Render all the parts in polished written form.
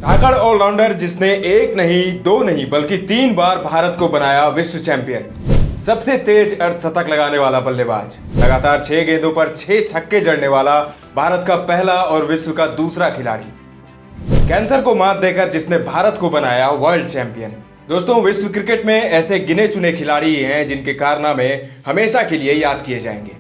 धाकड़ allrounder जिसने एक नहीं दो नहीं बल्कि 3 बार भारत को बनाया विश्व चैंपियन। सबसे तेज अर्धशतक लगाने वाला बल्लेबाज, लगातार 6 गेंदों पर 6 छक्के जड़ने वाला भारत का पहला और विश्व का दूसरा खिलाड़ी। कैंसर को मात देकर जिसने भारत को बनाया वर्ल्ड चैंपियन। दोस्तों, विश्व क्रिकेट में ऐसे गिने चुने खिलाड़ी हैं जिनके कारनामे हमेशा के लिए याद किए जाएंगे।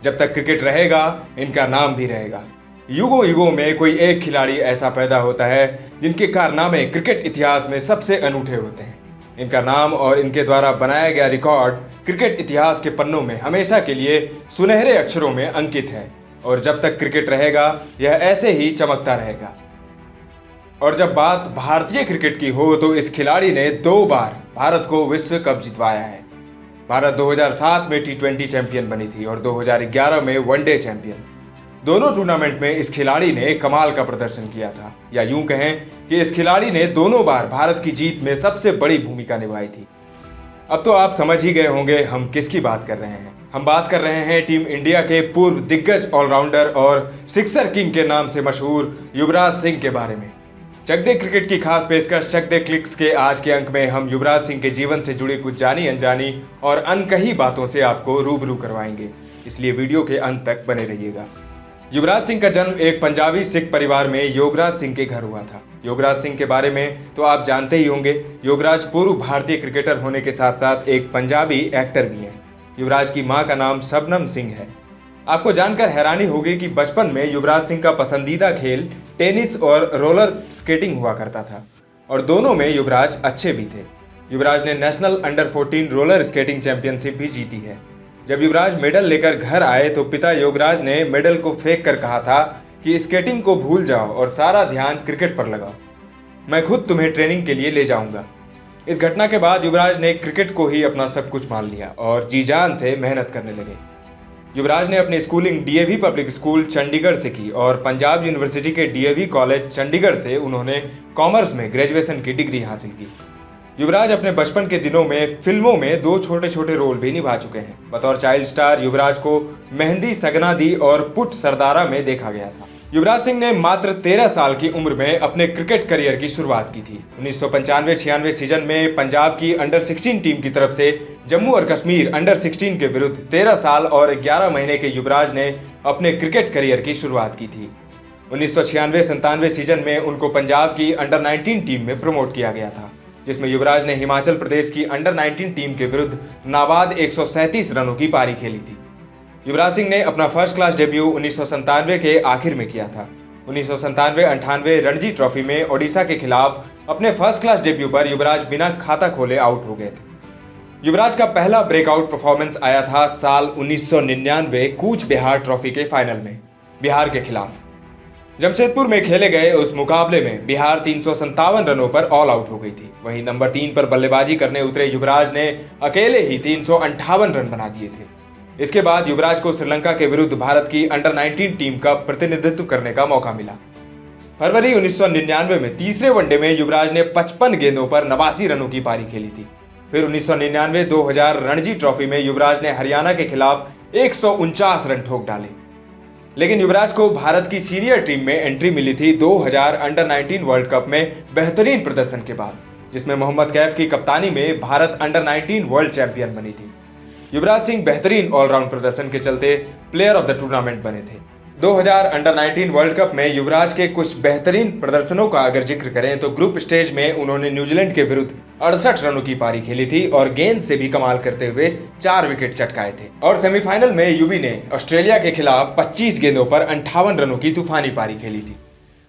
जब तक क्रिकेट रहेगा इनका नाम भी रहेगा। युगों युगों में कोई एक खिलाड़ी ऐसा पैदा होता है जिनके कारनामे क्रिकेट इतिहास में सबसे अनूठे होते हैं। इनका नाम और इनके द्वारा बनाया गया रिकॉर्ड क्रिकेट इतिहास के पन्नों में हमेशा के लिए सुनहरे अक्षरों में अंकित है और जब तक क्रिकेट रहेगा यह ऐसे ही चमकता रहेगा। और जब बात भारतीय क्रिकेट की हो तो इस खिलाड़ी ने 2 बार भारत को विश्व कप जितवाया है। भारत 2007 में T20 चैंपियन बनी थी और 2011 में वनडे चैंपियन। दोनों टूर्नामेंट में इस खिलाड़ी ने कमाल का प्रदर्शन किया था, या यूं कहें कि इस खिलाड़ी ने दोनों बार भारत की जीत में सबसे बड़ी भूमिका निभाई थी। अब तो आप समझ ही गए होंगे हम किसकी बात कर रहे हैं। हम बात कर रहे हैं टीम इंडिया के पूर्व दिग्गज ऑलराउंडर और सिक्सर किंग के नाम से मशहूर युवराज सिंह के बारे में। चक दे क्रिकेट की खास पेशकश चक दे क्लिक्स के आज के अंक में हम युवराज सिंह के जीवन से जुड़ी कुछ जानी अनजानी और अनकही बातों से आपको रूबरू करवाएंगे, इसलिए वीडियो के अंत तक बने रहिएगा। युवराज सिंह का जन्म एक पंजाबी सिख परिवार में योगराज सिंह के घर हुआ था। योगराज सिंह के बारे में तो आप जानते ही होंगे। योगराज पूर्व भारतीय क्रिकेटर होने के साथ साथ एक पंजाबी एक्टर भी हैं। युवराज की मां का नाम शबनम सिंह है। आपको जानकर हैरानी होगी कि बचपन में युवराज सिंह का पसंदीदा खेल टेनिस और रोलर स्केटिंग हुआ करता था और दोनों में युवराज अच्छे भी थे। युवराज ने national under 14 roller skating championship भी जीती है। जब युवराज मेडल लेकर घर आए तो पिता योगराज ने मेडल को फेंक कर कहा था कि स्केटिंग को भूल जाओ और सारा ध्यान क्रिकेट पर लगाओ, मैं खुद तुम्हें ट्रेनिंग के लिए ले जाऊंगा। इस घटना के बाद युवराज ने क्रिकेट को ही अपना सब कुछ मान लिया और जी जान से मेहनत करने लगे। युवराज ने अपनी schooling DAV public school Chandigarh से की और पंजाब यूनिवर्सिटी के डीएवी कॉलेज चंडीगढ़ से उन्होंने कॉमर्स में ग्रेजुएशन की डिग्री हासिल की। युवराज अपने बचपन के दिनों में फिल्मों में 2 छोटे छोटे रोल भी निभा चुके हैं। बतौर चाइल्ड स्टार युवराज को मेहंदी सगना दी और पुट सरदारा में देखा गया था। युवराज सिंह ने मात्र 13 साल की उम्र में अपने क्रिकेट करियर की शुरुआत की थी। 1995-96 सीजन में पंजाब की अंडर 16 टीम की तरफ से जम्मू और कश्मीर अंडर 16 के विरुद्ध 13 साल और 11 महीने के युवराज ने अपने क्रिकेट करियर की शुरुआत की थी। 1996-97 सीजन में उनको पंजाब की अंडर 19 टीम में प्रमोट किया गया था, जिसमें युवराज ने हिमाचल प्रदेश की अंडर 19 टीम के विरुद्ध नाबाद 137 रनों की पारी खेली थी। युवराज सिंह ने अपना फर्स्ट क्लास डेब्यू 1997 के आखिर में किया था। 1997-98 रणजी ट्रॉफी में ओडिशा के खिलाफ अपने फर्स्ट क्लास डेब्यू पर युवराज बिना खाता खोले आउट हो गए थे। युवराज का पहला ब्रेकआउट परफॉर्मेंस आया था साल 1999 कूच बिहार ट्रॉफी के फाइनल में बिहार के खिलाफ। जमशेदपुर में खेले गए उस मुकाबले में बिहार 357 रनों पर ऑल आउट हो गई थी। वहीं नंबर 3 पर बल्लेबाजी करने उतरे युवराज ने अकेले ही 358 रन बना दिए थे। इसके बाद युवराज को श्रीलंका के विरुद्ध भारत की अंडर 19 टीम का प्रतिनिधित्व करने का मौका मिला। फरवरी 1999 में तीसरे वनडे में युवराज ने 55 गेंदों पर 89 रनों की पारी खेली थी। फिर 1999-2000 रणजी ट्रॉफी में युवराज ने हरियाणा के खिलाफ 149 रन ठोक डाले। लेकिन युवराज को भारत की सीनियर टीम में एंट्री मिली थी 2000 अंडर 19 वर्ल्ड कप में बेहतरीन प्रदर्शन के बाद, जिसमें मोहम्मद कैफ की कप्तानी में भारत अंडर 19 वर्ल्ड चैंपियन बनी थी। युवराज सिंह बेहतरीन ऑलराउंड प्रदर्शन के चलते प्लेयर ऑफ द टूर्नामेंट बने थे। 2000 अंडर 19 वर्ल्ड कप में युवराज के कुछ बेहतरीन प्रदर्शनों का अगर जिक्र करें तो ग्रुप स्टेज में उन्होंने न्यूजीलैंड के विरुद्ध 68 रनों की पारी खेली थी और गेंद से भी कमाल करते हुए 4 विकेट चटकाए थे। और सेमीफाइनल में युवी ने ऑस्ट्रेलिया के खिलाफ 25 गेंदों पर 58 रनों की तूफानी पारी खेली थी।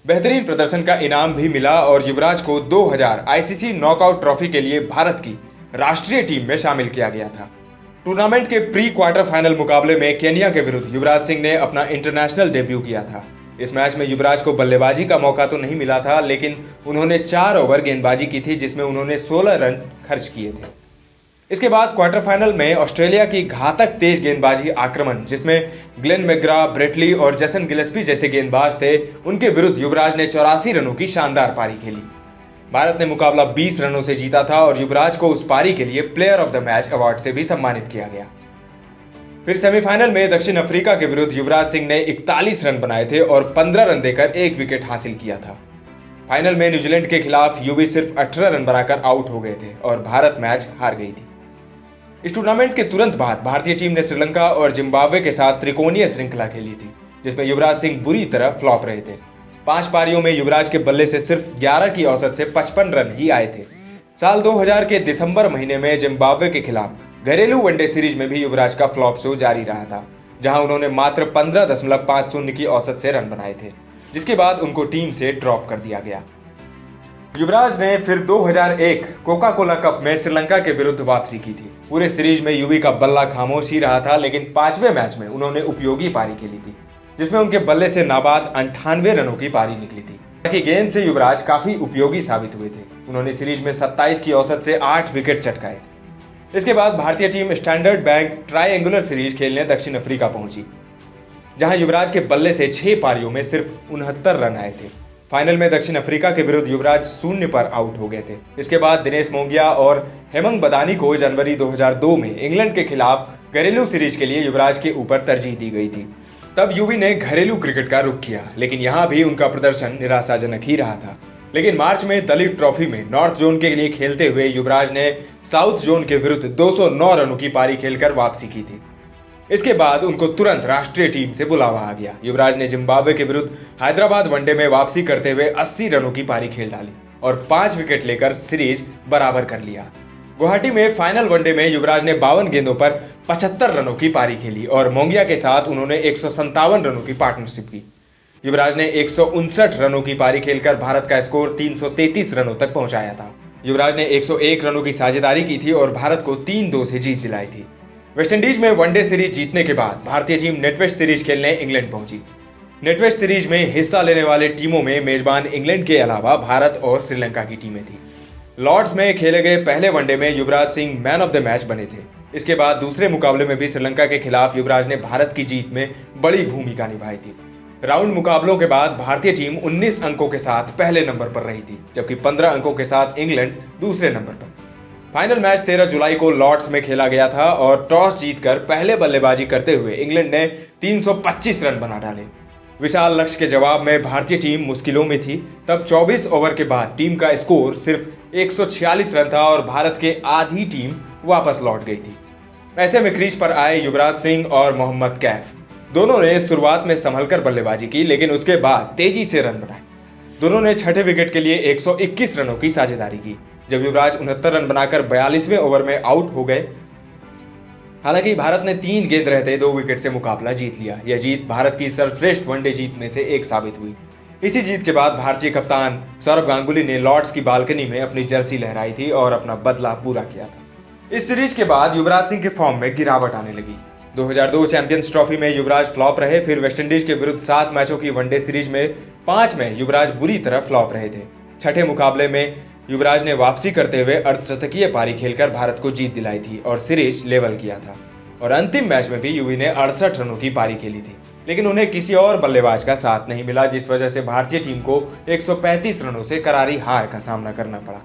बेहतरीन प्रदर्शन का इनाम भी मिला और युवराज को 2000 आईसीसी नॉकआउट ट्रॉफी के लिए भारत की राष्ट्रीय टीम में शामिल किया गया था। टूर्नामेंट के प्री क्वार्टर फाइनल मुकाबले में केन्या के विरुद्ध युवराज सिंह ने अपना इंटरनेशनल डेब्यू किया था। इस मैच में युवराज को बल्लेबाजी का मौका तो नहीं मिला था, लेकिन उन्होंने 4 ओवर गेंदबाजी की थी जिसमें उन्होंने 16 रन खर्च किए थे। इसके बाद क्वार्टर फाइनल में ऑस्ट्रेलिया की घातक तेज गेंदबाजी आक्रमण, जिसमें ग्लेन मैकग्रा, ब्रेटली और जेसन गिलेस्पी जैसे गेंदबाज थे, उनके विरुद्ध युवराज ने 84 रनों की शानदार पारी खेली। भारत ने मुकाबला 20 रनों से जीता था और युवराज को उस पारी के लिए player of the match award से भी सम्मानित किया गया। फिर सेमीफाइनल में दक्षिण अफ्रीका के विरुद्ध युवराज सिंह ने 41 रन बनाए थे और 15 रन देकर 1 विकेट हासिल किया था। फाइनल में न्यूजीलैंड के खिलाफ युवी सिर्फ 18 रन बनाकर आउट हो गए थे और भारत मैच हार गई थी। इस टूर्नामेंट के तुरंत बाद भारतीय टीम ने श्रीलंका और जिम्बाब्वे के साथ त्रिकोणीय श्रृंखला खेली थी, जिसमें युवराज सिंह बुरी तरह फ्लॉप रहे थे। 5 पारियों में युवराज के बल्ले से सिर्फ 11 की औसत से 55 रन ही आए थे। साल 2000 के दिसंबर महीने में जिम्बाब्वे के खिलाफ घरेलू वनडे सीरीज में भी युवराज का फ्लॉप शो जारी रहा था, जहां उन्होंने मात्र 15.50 की औसत से रन बनाए थे, जिसके बाद उनको टीम से ड्रॉप कर दिया गया। युवराज ने फिर 2001 कोका कोला कप में श्रीलंका के विरुद्ध वापसी की थी। पूरे सीरीज में युवी का बल्ला खामोश ही रहा था, लेकिन 5वें मैच में उन्होंने उपयोगी पारी खेली थी, जिसमें उनके बल्ले से नाबाद 98 रनों की पारी निकली थी। हालांकि गेंद से युवराज काफी उपयोगी साबित हुए थे। उन्होंने सीरीज में 27 की औसत से 8 विकेट चटकाए थे। इसके बाद भारतीय team standard bank triangular series खेलने दक्षिण अफ्रीका पहुंची, जहां युवराज के बल्ले से 6 पारियों में सिर्फ 69 रन आए थे। फाइनल में दक्षिण अफ्रीका के विरुद्ध युवराज 0 पर आउट हो गए थे। इसके बाद दिनेश मोंगिया और हेमंग बदानी को जनवरी 2002 में इंग्लैंड के खिलाफ घरेलू सीरीज के लिए युवराज के ऊपर तरजीह दी गई थी। तब युवी ने घरेलू क्रिकेट का रुख किया, लेकिन यहां भी उनका प्रदर्शन निराशाजनक ही रहा था। लेकिन मार्च में दलीप ट्रॉफी में नॉर्थ जोन के लिए खेलते हुए युवराज ने साउथ जोन के विरुद्ध 209 रनों की पारी खेलकर वापसी की थी। इसके बाद उनको तुरंत राष्ट्रीय टीम से बुलावा आ गया। युवराज ने जिम्बाब्वे के विरुद्ध हैदराबाद वनडे में वापसी करते हुए 80 रनों की पारी खेल डाली और 5 विकेट लेकर सीरीज बराबर कर लिया। गुवाहाटी में फाइनल वनडे में युवराज ने 52 गेंदों पर 75 रनों की पारी खेली और मोंगिया के साथ उन्होंने 157 रनों की पार्टनरशिप की। युवराज ने 159 रनों की पारी खेलकर भारत का स्कोर 333 रनों तक पहुंचाया था। युवराज ने 101 रनों की साझेदारी की थी और भारत को 3-2 से जीत दिलाई थी। वेस्टइंडीज में वनडे सीरीज जीतने के बाद भारतीय टीम नेटवेस्ट सीरीज खेलने इंग्लैंड पहुंची। नेटवेस्ट सीरीज में हिस्सा लेने वाले टीमों में मेजबान इंग्लैंड के अलावा भारत और श्रीलंका की टीमें थी। लॉर्ड्स में खेले गए पहले वनडे में Yuvraj Singh man of the match बने थे। इसके बाद दूसरे मुकाबले में भी श्रीलंका के खिलाफ युवराज ने भारत की जीत में बड़ी भूमिका निभाई थी। राउंड मुकाबलों के बाद भारतीय टीम 19 अंकों के साथ पहले नंबर पर रही थी, जबकि 15 अंकों के साथ इंग्लैंड दूसरे नंबर पर। फाइनल मैच 13 जुलाई को लॉर्ड्स में खेला गया था और टॉस जीतकर पहले बल्लेबाजी करते हुए इंग्लैंड ने 325 रन बना डाले। विशाल लक्ष्य के जवाब में भारतीय टीम मुश्किलों में थी। तब 24 ओवर के बाद टीम का स्कोर सिर्फ 146 रन था और भारत के आधी टीम वापस लौट गई थी। ऐसे में क्रीज पर आए युवराज सिंह और मोहम्मद कैफ। दोनों ने शुरुआत में संभलकर बल्लेबाजी की, लेकिन उसके बाद तेजी से रन बनाए। दोनों ने छठे विकेट के लिए 121 रनों की साझेदारी की, जब युवराज 69 रन बनाकर 42वें ओवर में आउट हो गए। हालांकि भारत ने 3 गेंद रहते 2 विकेट से मुकाबला जीत लिया। यह जीत भारत की सर्वश्रेष्ठ वनडे जीत में से एक साबित हुई। इसी जीत के बाद भारतीय कप्तान सौरभ गांगुली ने लॉर्ड्स की बालकनी में अपनी जर्सी लहराई थी और अपना बदला पूरा किया था। इस सीरीज के बाद युवराज सिंह के फॉर्म में गिरावट आने लगी। 2002 चैंपियंस ट्रॉफी में युवराज फ्लॉप रहे। फिर वेस्टइंडीज के विरुद्ध 7 मैचों की वनडे सीरीज में 5 में युवराज बुरी तरह फ्लॉप रहे थे। छठे मुकाबले में युवराज ने वापसी करते हुए अर्धशतकीय पारी खेलकर भारत को जीत दिलाई थी और सीरीज लेवल किया था। और अंतिम मैच में भी युवी ने 68 रनों की पारी खेली थी, लेकिन उन्हें किसी और बल्लेबाज का साथ नहीं मिला, जिस वजह से भारतीय टीम को 135 रनों से करारी हार का सामना करना पड़ा।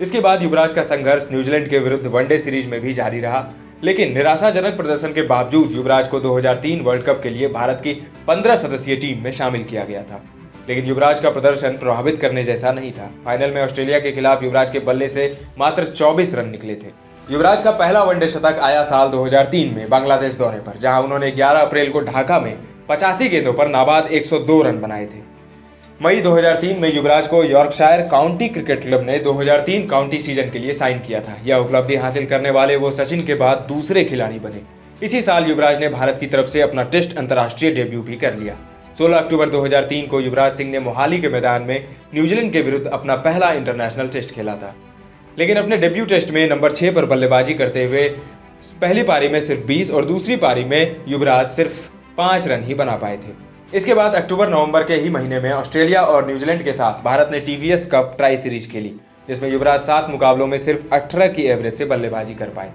इसके बाद युवराज का संघर्ष न्यूजीलैंड के विरुद्ध वनडे सीरीज में भी जारी रहा, लेकिन निराशाजनक प्रदर्शन के बावजूद युवराज को 2003 वर्ल्ड कप के लिए भारत की 15 सदस्यीय टीम में शामिल किया गया था। लेकिन युवराज का प्रदर्शन प्रभावित करने जैसा नहीं था। फाइनल में ऑस्ट्रेलिया के खिलाफ युवराज के बल्ले से मात्र 24 रन निकले थे। युवराज का पहला वनडे शतक आया साल 2003 में बांग्लादेश दौरे पर, जहां उन्होंने 11 अप्रैल को ढाका में 85 गेंदों पर नाबाद 102 रन बनाए थे। मई 2003 में युवराज को यॉर्कशायर काउंटी क्रिकेट क्लब ने 2003 काउंटी सीजन के लिए साइन किया था। यह उपलब्धि हासिल करने वाले वो सचिन के बाद दूसरे खिलाड़ी बने। इसी साल युवराज ने भारत की तरफ से अपना टेस्ट अंतर्राष्ट्रीय डेब्यू भी कर लिया। 16 अक्टूबर 2003 को युवराज सिंह ने मोहाली के मैदान में न्यूजीलैंड के विरुद्ध अपना पहला इंटरनेशनल टेस्ट खेला था, लेकिन अपने डेब्यू टेस्ट में नंबर 6 पर बल्लेबाजी करते हुए पहली पारी में सिर्फ 20 और दूसरी पारी में युवराज सिर्फ 5 रन ही बना पाए थे। इसके बाद अक्टूबर-नवंबर के ही महीने में ऑस्ट्रेलिया और न्यूजीलैंड के साथ भारत ने टीवीएस कप ट्राई सीरीज खेली, जिसमें युवराज 7 मुकाबलों में सिर्फ 18 की एवरेज से बल्लेबाजी कर पाए।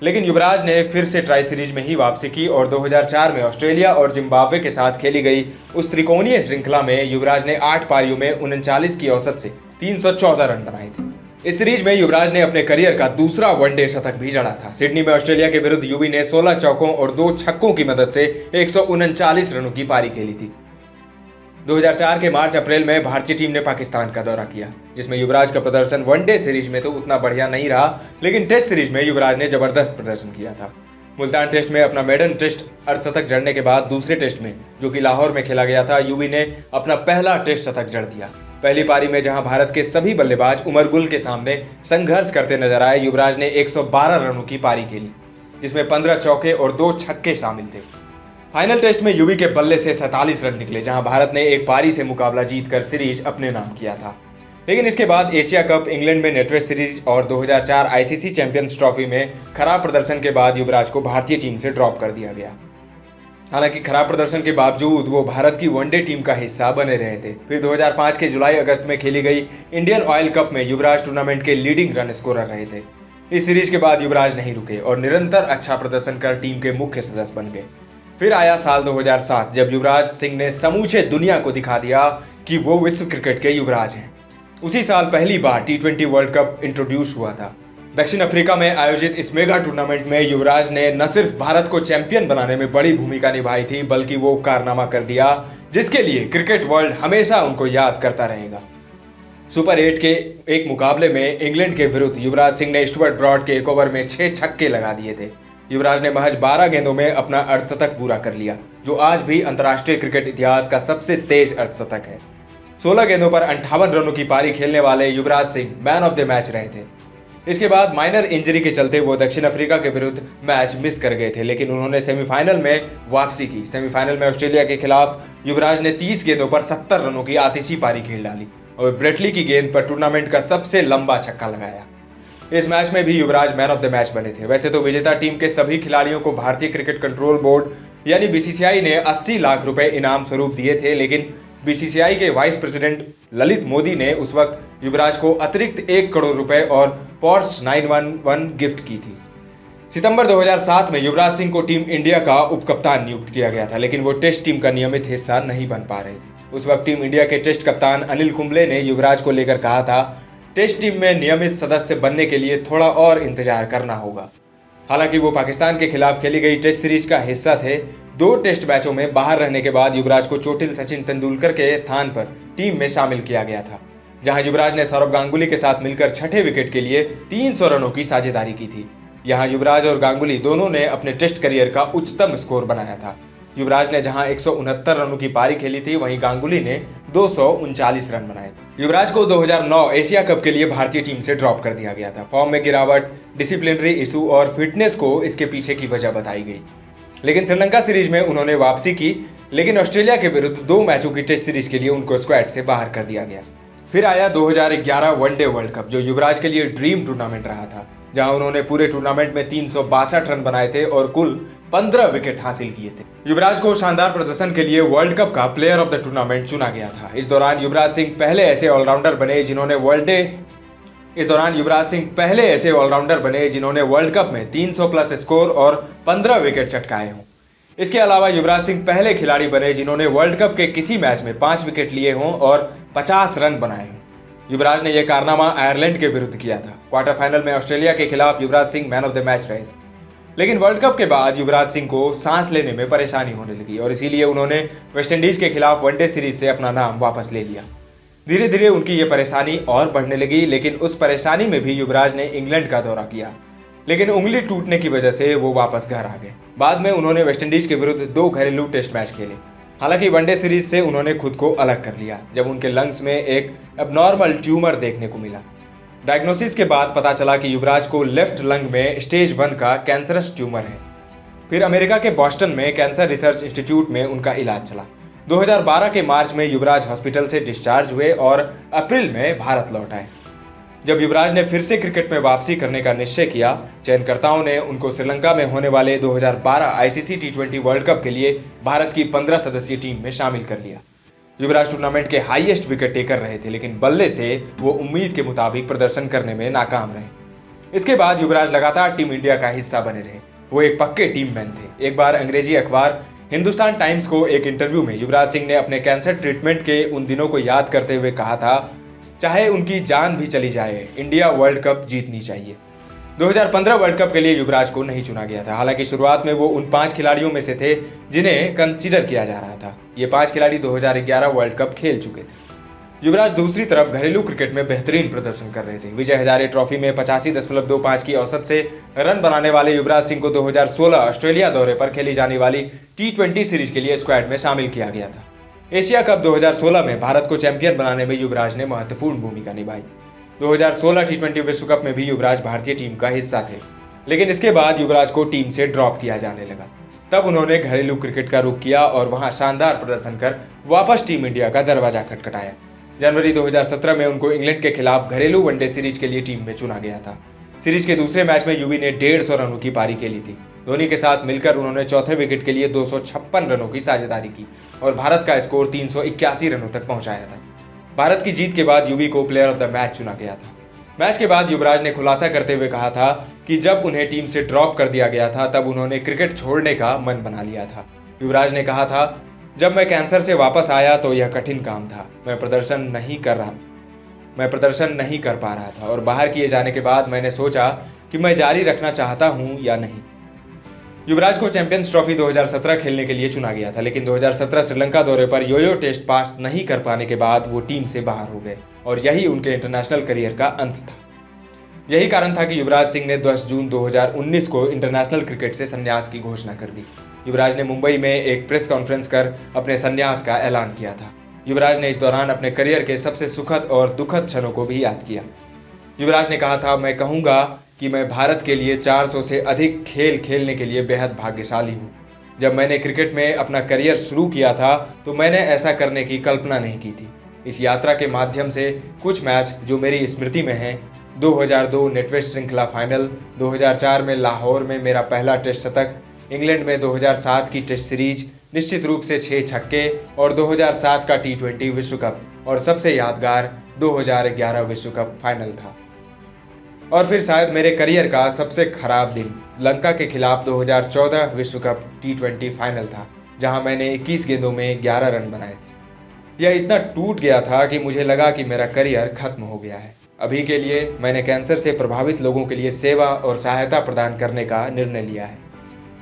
लेकिन युवराज ने फिर से ट्राई सीरीज में ही वापसी की और 2004 में ऑस्ट्रेलिया और जिम्बाब्वे के साथ खेली गई उस त्रिकोणीय श्रृंखला में युवराज ने 8 पारियों में 39 की औसत से 314 रन बनाए थे। इस सीरीज में युवराज ने अपने करियर का दूसरा वनडे शतक भी जड़ा था। सिडनी में ऑस्ट्रेलिया के विरुद्ध युवी ने 16 चौकों और 2 छक्कों की मदद से 139 रनों की पारी खेली थी। 2004 के मार्च अप्रैल में भारतीय टीम ने पाकिस्तान का दौरा किया, जिसमें युवराज का प्रदर्शन वनडे सीरीज में तो उतना बढ़िया नहीं रहा, लेकिन टेस्ट सीरीज में युवराज ने जबरदस्त प्रदर्शन किया था। मुल्तान टेस्ट में अपना मेडन टेस्ट अर्धशतक जड़ने के बाद दूसरे टेस्ट में, जो कि लाहौर में खेला गया था, युवी ने अपना पहला टेस्ट शतक जड़ दिया। पहली पारी में जहां भारत के सभी बल्लेबाज उमर गुल के सामने संघर्ष करते नजर आए, युवराज ने 112 रनों की पारी खेली, जिसमें 15 चौके और 2 छक्के शामिल थे। फाइनल टेस्ट में युवी के बल्ले से 47 रन निकले, जहां भारत ने एक पारी से मुकाबला जीतकर सीरीज अपने नाम किया था। लेकिन इसके बाद एशिया कप, इंग्लैंड में नेटवेस्ट सीरीज और 2004 आईसीसी चैंपियंस ट्रॉफी में खराब प्रदर्शन के बाद युवराज को भारतीय टीम से ड्रॉप कर दिया गया। हालांकि खराब प्रदर्शन के बावजूद वो भारत की वनडे टीम का हिस्सा बने रहे थे। फिर 2005 के जुलाई अगस्त में खेली गई इंडियन ऑयल कप में युवराज टूर्नामेंट के लीडिंग रन स्कोरर रहे थे। इस सीरीज के बाद युवराज नहीं रुके और निरंतर अच्छा प्रदर्शन कर टीम के मुख्य सदस्य बन गए। फिर आया साल 2007, जब युवराज सिंह ने समूचे दुनिया को दिखा दिया कि वो विश्व क्रिकेट के युवराज हैं। उसी साल पहली बार T20 वर्ल्ड कप इंट्रोड्यूस हुआ था। दक्षिण अफ्रीका में आयोजित इस मेगा टूर्नामेंट में युवराज ने न सिर्फ भारत को चैंपियन बनाने में बड़ी भूमिका निभाई थी, बल्कि वो कारनामा कर दिया जिसके लिए क्रिकेट वर्ल्ड हमेशा उनको याद करता रहेगा। सुपर 8 के एक मुकाबले में इंग्लैंड के विरुद्ध युवराज सिंह ने स्टुअर्ट ब्रॉड के एक ओवर में 6 छक्के लगा दिए थे। युवराज ने महज 12 गेंदों में अपना अर्धशतक पूरा कर लिया, जो आज भी अंतर्राष्ट्रीय क्रिकेट इतिहास का सबसे तेज अर्धशतक है। 16 गेंदों पर 58 रनों की पारी खेलने वाले Yuvraj Singh man of the match रहे थे। इसके बाद माइनर इंजरी के चलते वो दक्षिण अफ्रीका के विरुद्ध मैच मिस कर गए थे, लेकिन उन्होंने सेमीफाइनल में वापसी की। सेमीफाइनल में ऑस्ट्रेलिया के खिलाफ युवराज ने 30 गेंदों पर 70 रनों की आतिशी पारी खेल डाली और ब्रेटली की गेंद पर टूर्नामेंट का सबसे लंबा छक्का लगाया। इस मैच में भी युवराज मैन ऑफ द मैच बने थे। वैसे तो विजेता टीम के सभी खिलाड़ियों को भारतीय क्रिकेट कंट्रोल बोर्ड यानी बीसीसीआई ने 80 लाख रुपए इनाम स्वरूप दिए थे, लेकिन बीसीसीआई के वाइस प्रेसिडेंट ललित मोदी ने उस वक्त युवराज को अतिरिक्त 1 करोड़ रुपए और पोर्श 911 गिफ्ट की थी। सितंबर 2007 में युवराज सिंह को टीम इंडिया का उपकप्तान नियुक्त किया गया था, लेकिन वो टेस्ट टीम का नियमित हिस्सा नहीं बन पा रहे थे। उस वक्त टीम इंडिया के टेस्ट कप्तान अनिल कुंबले ने युवराज को लेकर कहा था, टेस्ट टीम में नियमित सदस्य बनने के लिए थोड़ा और इंतजार करना होगा। हालांकि वो पाकिस्तान के खिलाफ खेली गई टेस्ट सीरीज का हिस्सा थे। 2 टेस्ट मैचों में बाहर रहने के बाद युवराज को चोटिल सचिन तेंदुलकर के स्थान पर टीम में शामिल किया गया था, जहां युवराज ने सौरव गांगुली के साथ मिलकर छठे विकेट के लिए 300 रनों की साझेदारी की थी। यहां युवराज और गांगुली दोनों ने अपने टेस्ट करियर का उच्चतम स्कोर बनाया था। युवराज ने जहां 169 रनों की पारी खेली थी, वहीं गांगुली ने 239 रन बनाए थे। युवराज को 2009 एशिया कप के लिए भारतीय टीम से ड्रॉप कर दिया गया था। फॉर्म में गिरावट, डिसिप्लिनरी इशू और फिटनेस को इसके पीछे की वजह बताई गई। लेकिन श्रीलंका सीरीज में उन्होंने वापसी की, लेकिन ऑस्ट्रेलिया के विरुद्ध 2 मैचों की टेस्ट सीरीज के लिए उनको स्क्वाड से बाहर कर दिया गया। फिर आया 2011 वनडे वर्ल्ड कप, जो युवराज के लिए ड्रीम टूर्नामेंट रहा था, जहां उन्होंने पूरे टूर्नामेंट में 362 रन बनाए थे और कुल 15 विकेट हासिल किए थे। युवराज को शानदार प्रदर्शन के लिए वर्ल्ड कप का प्लेयर ऑफ द टूर्नामेंट चुना गया था। इस दौरान युवराज सिंह पहले ऐसे ऑलराउंडर बने जिन्होंने वर्ल्ड कप में 300 प्लस स्कोर और 15 विकेट चटकाए हों। इसके अलावा युवराज सिंह पहले खिलाड़ी बने जिन्होंने वर्ल्ड कप के किसी मैच में 5 विकेट लिए हों और 50 रन बनाए हों। युवराज ने यह कारनामा आयरलैंड के विरुद्ध किया था। क्वार्टर फाइनल में ऑस्ट्रेलिया के खिलाफ Yuvraj Singh man of the match रहे थे, लेकिन वर्ल्ड कप के बाद युवराज सिंह को सांस लेने में परेशानी होने लगी और इसीलिए उन्होंने वेस्टइंडीज के खिलाफ वनडे सीरीज से अपना नाम वापस ले लिया। धीरे धीरे उनकी ये परेशानी और बढ़ने लगी, लेकिन उस परेशानी में भी युवराज ने इंग्लैंड का दौरा किया, लेकिन उंगली टूटने की वजह से वो वापस घर आ गए। बाद में उन्होंने वेस्टइंडीज के विरुद्ध 2 घरेलू टेस्ट मैच खेले। हालांकि वनडे सीरीज से उन्होंने खुद को अलग कर लिया जब उनके लंग्स में एक एबनॉर्मल ट्यूमर देखने को मिला। डायग्नोसिस के बाद पता चला कि युवराज को लेफ्ट लंग में स्टेज 1 का कैंसरस ट्यूमर है। फिर अमेरिका के बॉस्टन में कैंसर रिसर्च इंस्टीट्यूट में उनका इलाज चला। 2012 के मार्च में युवराज हॉस्पिटल से डिस्चार्ज हुए और अप्रैल में भारत लौट आए। जब युवराज ने फिर से क्रिकेट में वापसी करने का निश्चय किया, चयनकर्ताओं ने उनको श्रीलंका में होने वाले 2012 आईसीसी T20 वर्ल्ड कप के लिए भारत की 15 सदस्यीय टीम में शामिल कर लिया। युवराज टूर्नामेंट के हाईएस्ट विकेट टेकर रहे थे, लेकिन बल्ले से वो उम्मीद के मुताबिक प्रदर्शन करने में नाकाम रहे। इसके बाद युवराज लगातार टीम इंडिया का हिस्सा बने रहे। वो एक पक्के टीम मैन थे। एक बार अंग्रेजी अखबार हिंदुस्तान टाइम्स को एक इंटरव्यू में युवराज सिंह ने अपने कैंसर ट्रीटमेंट के उन दिनों को याद करते हुए कहा था, चाहे उनकी जान भी चली जाए, इंडिया वर्ल्ड कप जीतनी चाहिए। 2015 वर्ल्ड कप के लिए युवराज को नहीं चुना गया था। हालांकि शुरुआत में वो उन 5 खिलाड़ियों में से थे जिन्हें कंसीडर किया जा रहा था। ये 5 खिलाड़ी 2011 वर्ल्ड कप खेल चुके थे। युवराज दूसरी तरफ घरेलू क्रिकेट में बेहतरीन प्रदर्शन कर रहे थे। विजय हजारे ट्रॉफी में 85.25 की औसत से रन बनाने वाले युवराज सिंह को 2016 ऑस्ट्रेलिया दौरे पर खेली जाने वाली T20 सीरीज के लिए स्क्वाड में शामिल किया गया था। एशिया कप 2016 में भारत को चैंपियन बनाने में युवराज ने महत्वपूर्ण भूमिका निभाई। 2016 T20 विश्व कप में भी युवराज भारतीय टीम का हिस्सा थे, लेकिन इसके बाद युवराज को टीम से ड्रॉप किया जाने लगा। तब उन्होंने घरेलू क्रिकेट का रुख किया और वहां शानदार प्रदर्शन कर वापस टीम इंडिया का दरवाजा खटखटाया। जनवरी 2017 में उनको इंग्लैंड के खिलाफ घरेलू वनडे सीरीज के लिए टीम में चुना गया था। सीरीज के दूसरे मैच में युवी ने 150 रनों की पारी खेली थी। धोनी के साथ मिलकर उन्होंने चौथे विकेट के लिए 256 रनों की साझेदारी की और भारत का स्कोर 381 रनों तक पहुंचाया था। भारत की जीत के बाद युवी को प्लेयर ऑफ द मैच चुना गया था। मैच के बाद युवराज ने खुलासा करते हुए कहा था कि जब उन्हें टीम से ड्रॉप कर दिया गया था तब उन्होंने क्रिकेट छोड़ने का मन बना लिया था। युवराज ने कहा था, जब मैं कैंसर से वापस आया तो यह कठिन काम था। मैं प्रदर्शन नहीं कर पा रहा था और बाहर किए जाने के बाद मैंने सोचा कि मैं जारी रखना चाहता हूं या नहीं। युवराज को चैंपियंस ट्रॉफी 2017 खेलने के लिए चुना गया था, लेकिन 2017 श्रीलंका दौरे पर यो टेस्ट पास नहीं कर पाने के बाद वो टीम से बाहर हो गए और यही उनके इंटरनेशनल करियर का अंत था। यही कारण था कि युवराज सिंह ने 10 जून 2019 को इंटरनेशनल क्रिकेट से संन्यास की घोषणा कर दी। युवराज ने मुंबई में एक प्रेस कॉन्फ्रेंस कर अपने संन्यास का ऐलान किया था। युवराज ने इस दौरान अपने करियर के सबसे सुखद और दुखद क्षणों को भी याद किया। युवराज ने कहा था, मैं कहूँगा कि मैं भारत के लिए 400 से अधिक खेल खेलने के लिए बेहद भाग्यशाली हूँ। जब मैंने क्रिकेट में अपना करियर शुरू किया था तो मैंने ऐसा करने की कल्पना नहीं की थी। इस यात्रा के माध्यम से कुछ मैच जो मेरी स्मृति में हैं, 2002 नेटवेस्ट श्रृंखला फाइनल, 2004 में लाहौर में मेरा पहला टेस्ट शतक, इंग्लैंड में 2007 की टेस्ट सीरीज, निश्चित रूप से 6 छक्के और 2007 का T20 विश्व कप और सबसे यादगार 2011 विश्व कप फाइनल था। और फिर शायद मेरे करियर का सबसे खराब दिन लंका के खिलाफ 2014 विश्व कप T20 फाइनल था, जहां मैंने 21 गेंदों में 11 रन बनाए थे। यह इतना टूट गया था कि मुझे लगा कि मेरा करियर खत्म हो गया है। अभी के लिए मैंने कैंसर से प्रभावित लोगों के लिए सेवा और सहायता प्रदान करने का निर्णय लिया है।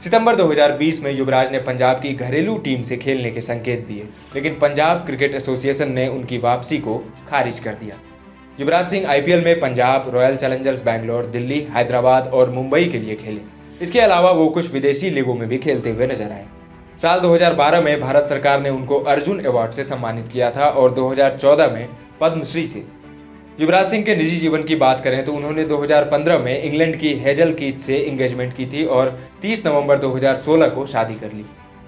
सितंबर 2020 में युवराज ने पंजाब की घरेलू टीम से खेलने के संकेत दिए, लेकिन पंजाब क्रिकेट एसोसिएशन ने उनकी वापसी को खारिज कर दिया। युवराज सिंह IPL में पंजाब, रॉयल चैलेंजर्स बैंगलोर, दिल्ली, हैदराबाद और मुंबई के लिए खेले। इसके अलावा वो कुछ विदेशी लीगों में भी खेलते हुए नजर आए। साल 2012 में भारत सरकार ने उनको अर्जुन अवार्ड से सम्मानित किया था और 2014 में पद्मश्री से। युवराज सिंह के निजी जीवन की बात करें तो उन्होंने 2015 में इंग्लैंड की हेजल कीथ से एंगेजमेंट की थी और 30 नवंबर 2016 को शादी कर ली।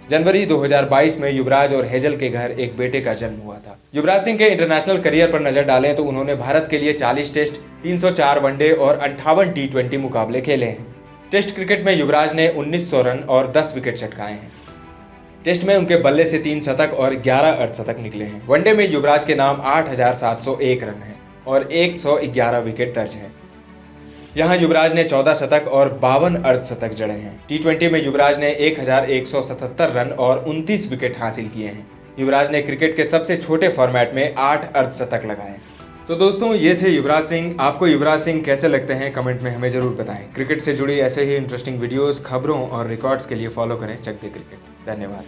जनवरी 2022 में युवराज और हेजल के घर एक बेटे का जन्म हुआ था। युवराज सिंह के इंटरनेशनल करियर पर नजर डालें तो उन्होंने भारत के लिए 40 टेस्ट, 304 वनडे और 58 T20 मुकाबले खेले हैं। टेस्ट क्रिकेट में युवराज ने 1900 रन और 10 विकेट चटकाए हैं। टेस्ट में उनके बल्ले से 3 शतक और 11 अर्धशतक निकले हैं। वनडे में युवराज के नाम 8701 रन हैं और 111 विकेट दर्ज हैं। यहाँ युवराज ने 14 शतक और 52 अर्धशतक जड़े हैं। T20 में युवराज ने 1177 रन और 29 विकेट हासिल किए हैं। युवराज ने क्रिकेट के सबसे छोटे फॉर्मेट में 8 अर्धशतक लगाए। तो दोस्तों, ये थे युवराज सिंह। आपको युवराज सिंह कैसे लगते हैं कमेंट में हमें जरूर बताएं। क्रिकेट से जुड़ी ऐसे ही इंटरेस्टिंग वीडियोस, खबरों और रिकॉर्ड्स के लिए फॉलो करें चक दे क्रिकेट। धन्यवाद।